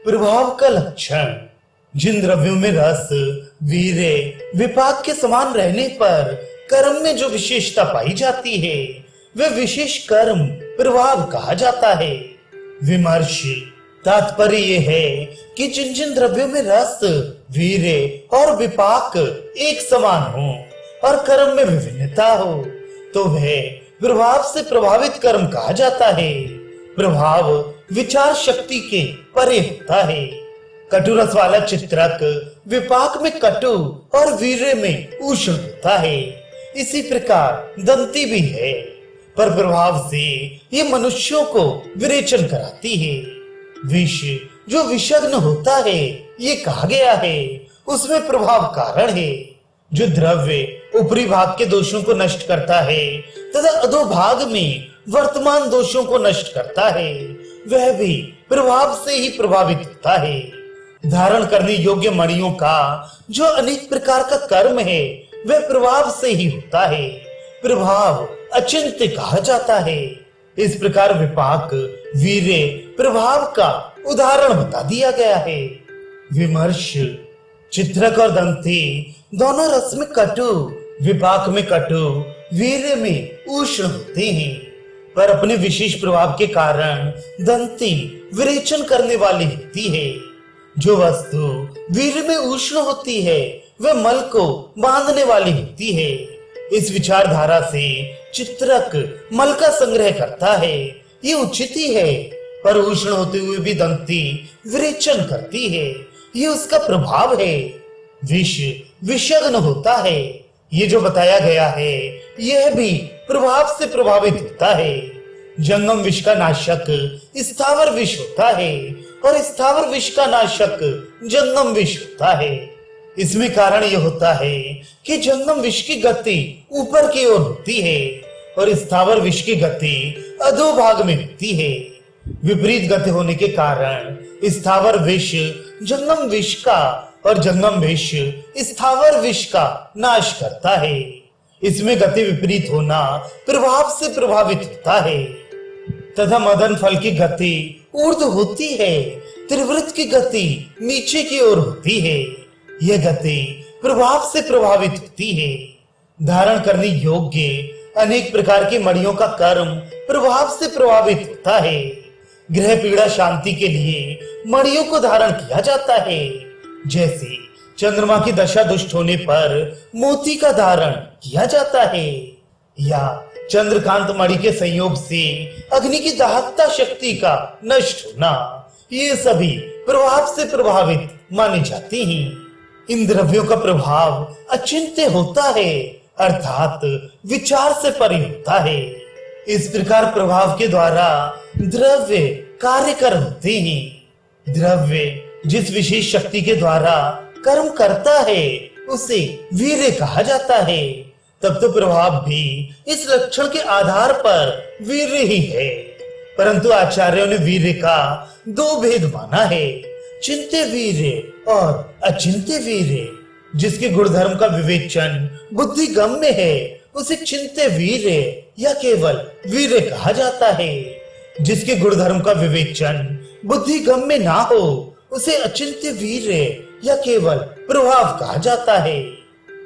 प्रभाव का लक्षण। जिन द्रव्यों में रस, वीर्य, विपाक के समान रहने पर कर्म में जो विशेषता पाई जाती है वह विशेष कर्म प्रभाव कहा जाता है। विमर्श तात्पर्य यह है कि जिन जिन द्रव्यों में रस, वीर्य और विपाक एक समान हो और कर्म में विभिन्नता हो तो वह प्रभाव से प्रभावित कर्म कहा जाता है। प्रभाव विचार शक्ति के परे होता है। कटु रस वाला चित्रक विपाक में कटु और वीर्य में उष्ण होता है। इसी प्रकार दंती भी है, पर प्रभाव से ये मनुष्यों को विरेचन कराती है। विष जो विषग्न होता है ये कहा गया है, उसमें प्रभाव कारण है। जो द्रव्य ऊपरी भाग के दोषों को नष्ट करता है तथा अधोभाग में वर्तमान दोषों को नष्ट करता है वह भी प्रभाव से ही प्रभावित होता है। धारण करने योग्य मणियों का जो अनेक प्रकार का कर्म है वह प्रभाव से ही होता है। प्रभाव अचिंत्य कहा जाता है। इस प्रकार विपाक, वीर्य प्रभाव का उदाहरण बता दिया गया है। विमर्श चित्रक और दंती दोनों रस में कटु, विपाक में कटु, वीर्य में उष्ण होते हैं, पर अपने विशेष प्रभाव के कारण दंती विरेचन करने वाली होती है। जो वस्तु वीर्य में उष्ण होती है वह मल को बांधने वाली होती है। इस विचारधारा से चित्रक मल का संग्रह करता है, ये उचित ही है, पर उष्ण होते हुए भी दंती विरेचन करती है, ये उसका प्रभाव है। विष विषग्न होता है, ये जो बताया गया है यह भी प्रभाव से प्रभावित होता है। जंगम विष का नाशक स्थावर विष होता है और स्थावर विष का नाशक जंगम विष होता है। इसमें कारण यह होता है कि जंगम विष की गति ऊपर की ओर होती है और स्थावर विष की गति अधोभाग में होती है। विपरीत गति होने के कारण स्थावर विष जंगम विष का और जंगम विष स्थावर विष का नाश करता है। इसमें गति विपरीत होना प्रभाव से प्रभावित होता है तथा मदन फल की गति ऊर्ध्व होती है, त्रिवृत की गति नीचे की ओर होती है। यह गति प्रभाव से प्रभावित होती है। धारण करने योग्य अनेक प्रकार की मणियों का कर्म प्रभाव से प्रभावित होता है। ग्रह पीड़ा शांति के लिए मणियों को धारण किया जाता है। जैसे चंद्रमा की दशा दुष्ट होने पर मोती का धारण किया जाता है, या चंद्रकांत मणि के संयोग से अग्नि की दाहकता शक्ति का नष्ट होना, ये सभी प्रभाव से प्रभावित माने जाते हैं। इन द्रव्यों का प्रभाव अचिंत्य होता है, अर्थात विचार से परे होता है। इस प्रकार प्रभाव के द्वारा द्रव्य कार्य कर होते हैं। द्रव्य जिस विशेष शक्ति के द्वारा कर्म करता है उसे वीर्य कहा जाता है। तब तो प्रभाव भी इस लक्षण के आधार पर वीर्य ही है, परंतु आचार्यों ने वीर्य का दो भेद माना है, चिंत्य वीर्य और अचिंत्य वीर्य। जिसके गुणधर्म का विवेचन बुद्धि गम्य है उसे चिंत्य वीर्य या केवल वीर्य कहा जाता है। जिसके गुणधर्म का विवेचन बुद्धि गम्य ना हो उसे अचिंत्य वीर्य या केवल प्रभाव कहा जाता है।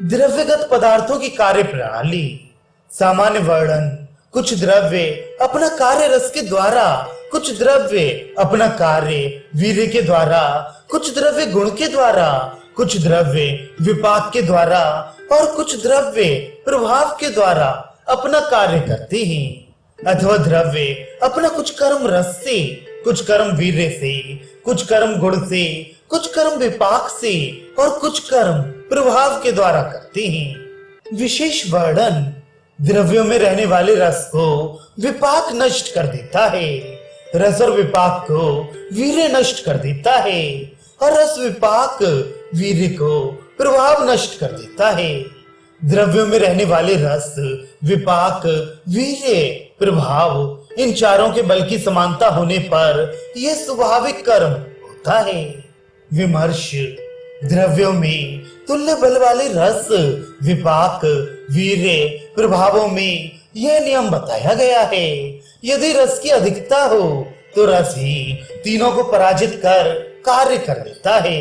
द्रव्यगत पदार्थों की कार्य प्रणाली। सामान्य वर्णन। कुछ द्रव्य अपना कार्य रस के द्वारा, कुछ द्रव्य अपना कार्य वीर्य के द्वारा, कुछ द्रव्य गुण के द्वारा, कुछ द्रव्य विपाक के द्वारा और कुछ द्रव्य प्रभाव के द्वारा अपना कार्य करते हैं। अथवा द्रव्य अपना कुछ कर्म रस से, कुछ कर्म वीर्य से, कुछ कर्म गुण से, कुछ कर्म विपाक से और कुछ कर्म प्रभाव के द्वारा करते हैं। विशेष वर्णन। द्रव्यों में रहने वाले रस को विपाक नष्ट कर देता है, रस और विपाक को वीर्य नष्ट कर देता है और रस विपाक वीर्य को प्रभाव नष्ट कर देता है। द्रव्यों में रहने वाले रस, विपाक, वीर्य, प्रभाव, इन चारों के बल की समानता होने पर यह स्वाभाविक कर्म होता है। विमर्श। द्रव्यों में तुल्य बल वाले रस, विपाक, वीर्य, प्रभावों में यह नियम बताया गया है, यदि रस की अधिकता हो तो रस ही तीनों को पराजित कर कार्य कर लेता है।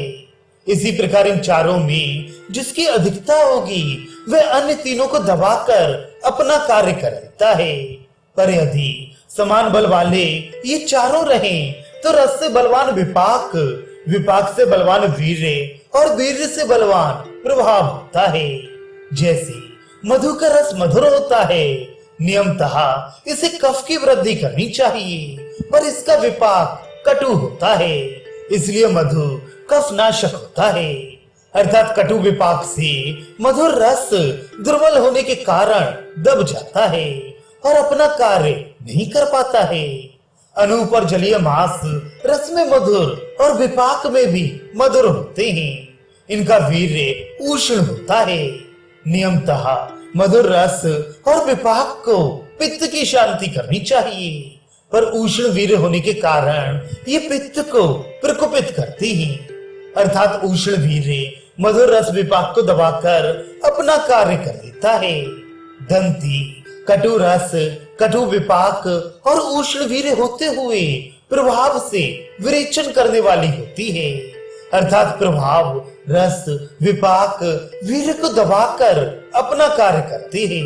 इसी प्रकार इन चारों में जिसकी अधिकता होगी वह अन्य तीनों को दबाकर अपना कार्य कर लेता है। पर यदि समान बल वाले ये चारों रहें तो रस से बलवान विपाक, विपाक से बलवान वीर्य और वीर्य से बलवान प्रभाव होता है। जैसे मधु का रस मधुर होता है, नियमतः इसे कफ की वृद्धि करनी चाहिए, पर इसका विपाक कटु होता है, इसलिए मधु कफ नाशक होता है। अर्थात कटु विपाक से मधुर रस दुर्बल होने के कारण दब जाता है और अपना कार्य नहीं कर पाता है। अनूप और जलीय मांस रस में मधुर और विपाक में भी मधुर होते हैं। इनका वीर्य उष्ण होता है। नियमतः मधुर रस और विपाक को पित्त की शांति करनी चाहिए, पर उष्ण वीर्य होने के कारण ये पित्त को प्रकोपित करते हैं। अर्थात उष्ण वीर्य मधुर रस विपाक को दबाकर अपना कार्य कर लेता है। दंती कटु रस, कटु विपाक और उष्ण वीर्य होते हुए प्रभाव से विरेचन करने वाली होती है। अर्थात प्रभाव रस, विपाक, वीर्य को दबाकर अपना कार्य करते हैं।